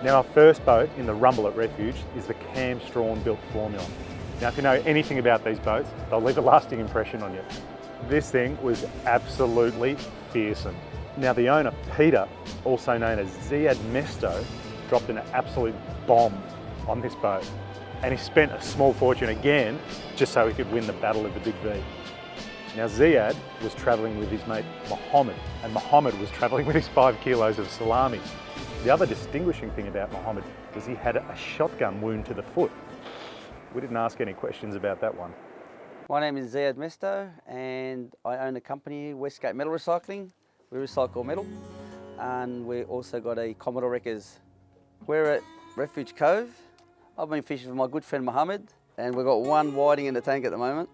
Now our first boat in the rumble at Refuge is the Cam Strachan-built Formula. Now if you know anything about these boats, they'll leave a lasting impression on you. This thing was absolutely fearsome. Now the owner, Peter, also known as Ziad Mesto, dropped an absolute bomb on this boat. And he spent a small fortune again, just so he could win the battle of the Big V. Now Ziad was travelling with his mate Mohammed, and Mohammed was travelling with his 5 kilos of salami. The other distinguishing thing about Mohammed was he had a shotgun wound to the foot. We didn't ask any questions about that one. My name is Ziad Mesto and I own a company, Westgate Metal Recycling. We recycle metal and we also got a Commodore Wreckers. We're at Refuge Cove. I've been fishing with my good friend Mohammed and we've got one whiting in the tank at the moment.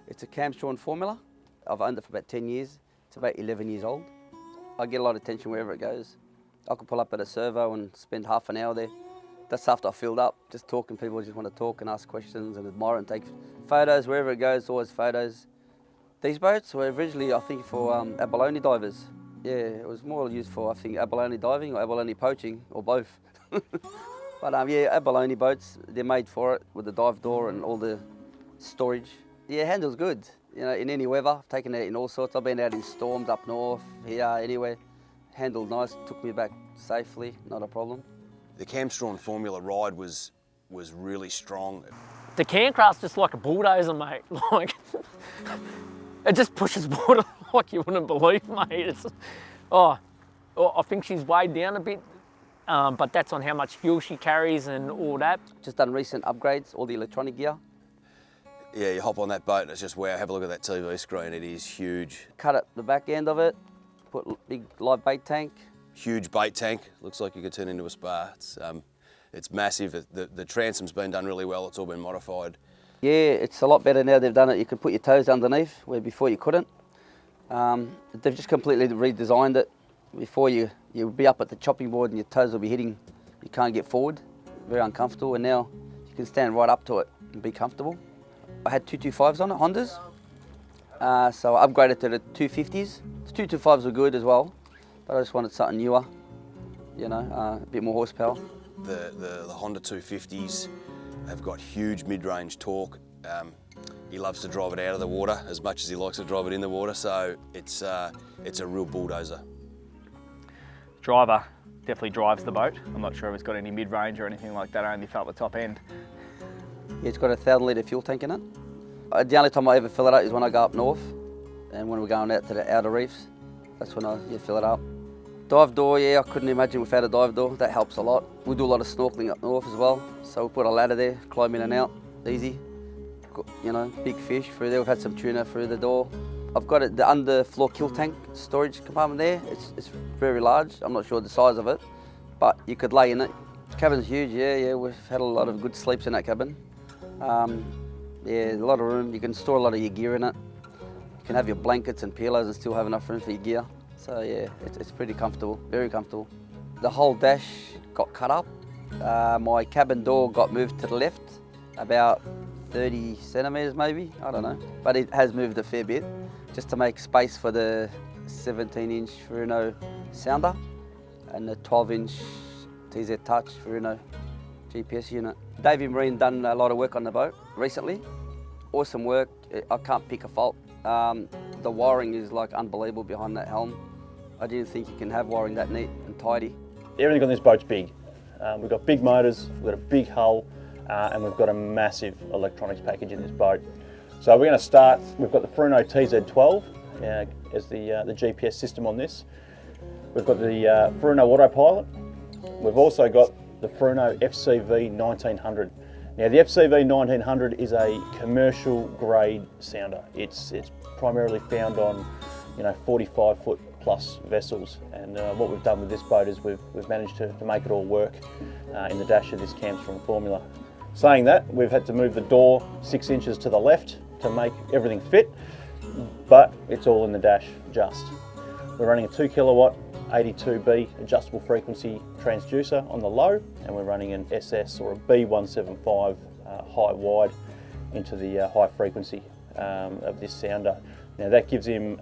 It's a Cam Strachan Formula. I've owned it for about 10 years. It's about 11 years old. I get a lot of attention wherever it goes. I could pull up at a servo and spend half an hour there. That's after I filled up, just talking. People just want to talk and ask questions and admire and take photos. Wherever it goes, always photos. These boats were originally, I think, for abalone divers. Yeah, it was more used for, I think, abalone diving or abalone poaching, or both. But yeah, abalone boats, they're made for it with the dive door and all the storage. Yeah, it handles good, you know, in any weather. I've taken it in all sorts. I've been out in storms up north, here, anywhere. Handled nice, took me back safely, not a problem. The Cam Strachan Formula ride was really strong. The Camcraft's just like a bulldozer, mate. Like, it just pushes water like you wouldn't believe, mate. It's, I think she's weighed down a bit, but that's on how much fuel she carries and all that. Just done recent upgrades, all the electronic gear. Yeah, you hop on that boat and it's just, wow, have a look at that TV screen, it is huge. Cut at the back end of it, put big live bait tank. Huge bait tank, looks like you could turn into a spa. It's massive, the transom's been done really well, it's all been modified. Yeah, it's a lot better now they've done it. You can put your toes underneath, where before you couldn't. They've just completely redesigned it. Before you'll be up at the chopping board and your toes will be hitting, you can't get forward, very uncomfortable, and now you can stand right up to it and be comfortable. I had 225s on it, Hondas, so I upgraded to the 250s. The 225s were good as well, but I just wanted something newer, you know, a bit more horsepower. The Honda 250s have got huge mid-range torque. He loves to drive it out of the water as much as he likes to drive it in the water, so it's a real bulldozer. Driver definitely drives the boat. I'm not sure if it's got any mid-range or anything like that, I only felt the top end. Yeah, it's got a 1,000 litre fuel tank in it. The only time I ever fill it up is when I go up north and when we're going out to the outer reefs. That's when I fill it up. Dive door, yeah, I couldn't imagine without a dive door. That helps a lot. We do a lot of snorkeling up north as well, so we put a ladder there, climb in and out, easy. You know, big fish through there. We've had some tuna through the door. I've got the underfloor kill tank storage compartment there. It's very large. I'm not sure the size of it, but you could lay in it. The cabin's huge, yeah. We've had a lot of good sleeps in that cabin. Yeah, a lot of room. You can store a lot of your gear in it. You can have your blankets and pillows and still have enough room for your gear. So yeah, it's pretty comfortable, very comfortable. The whole dash got cut up. My cabin door got moved to the left, about 30 centimetres maybe, I don't know. But it has moved a fair bit, just to make space for the 17-inch Furuno sounder and the 12-inch TZ Touch Furuno GPS unit. Davey Marine done a lot of work on the boat recently. Awesome work, I can't pick a fault. The wiring is like unbelievable behind that helm. I didn't think you can have wiring that neat and tidy. Everything on this boat's big. We've got big motors, we've got a big hull, and we've got a massive electronics package in this boat. So we're going to start, we've got the Furuno TZ12 as the GPS system on this. We've got the Furuno Autopilot. We've also got the Furuno FCV 1900. Now the FCV 1900 is a commercial grade sounder. It's primarily found on 45-foot plus vessels, and what we've done with this boat is we've managed to make it all work in the dash of this Cam Strachan Formula. Saying that, we've had to move the door 6 inches to the left to make everything fit, but it's all in the dash just. We're running a 2 kilowatt 82B adjustable frequency transducer on the low, and we're running an SS or a B175 high wide into the high frequency of this sounder. Now that gives him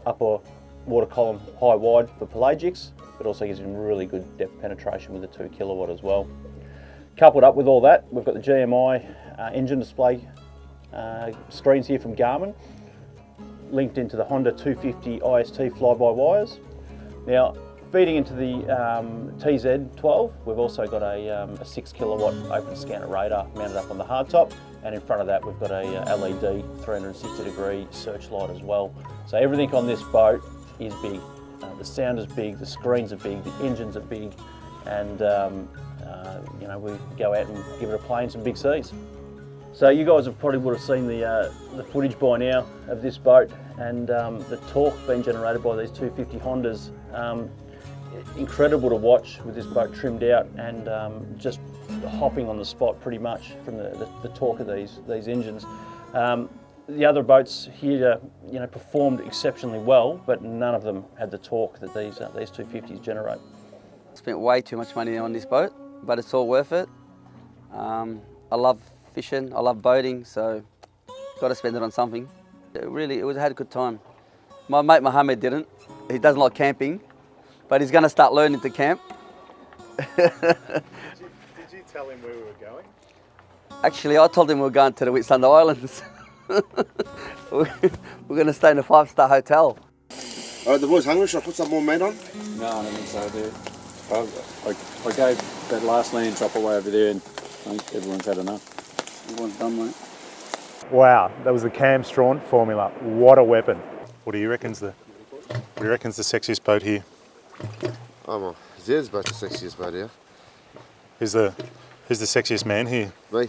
upper water column high wide for pelagics, but also gives him really good depth penetration with the 2 kilowatt as well. Coupled up with all that, we've got the GMI engine display screens here from Garmin, linked into the Honda 250 IST fly-by-wires. Now, feeding into the TZ12, we've also got a 6 kilowatt open scanner radar mounted up on the hardtop, and in front of that we've got a LED 360 degree searchlight as well. So everything on this boat is big. The sound is big, the screens are big, the engines are big, and you know, we go out and give it a play in some big seas. So you guys have probably would have seen the footage by now of this boat, and the torque being generated by these 250 Hondas. Incredible to watch with this boat trimmed out and just hopping on the spot pretty much from the torque of these engines. The other boats here, you know, performed exceptionally well, but none of them had the torque that these 250s generate. Spent way too much money on this boat, but it's all worth it. I love fishing, I love boating, so got to spend it on something. I had a good time. My mate Mohammed didn't. He doesn't like camping, but he's going to start learning to camp. Did you tell him where we were going? Actually, I told him we were going to the Whitsunday Islands. We're going to stay in a 5-star hotel. All right, the boys hungry? Should I put some more meat on? No, I don't think so, dude. I gave that last land chop away over there, and I think everyone's had enough. Everyone's done, mate. Wow, that was the Cam Strachan Formula. What a weapon! What do you reckon's the sexiest boat here? Oh, Zed's about the sexiest boat here. Who's the sexiest man here? Me.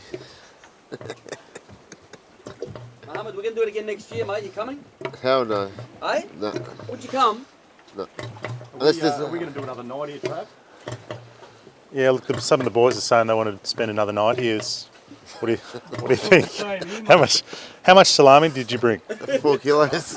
Mohammed, we're going to do it again next year, mate. You coming? Hell no. Hey? No. Would you come? No. Are we going to do another night here, Trav? Yeah, look, some of the boys are saying they want to spend another night here. What do you think? How much salami did you bring? 4 kilos.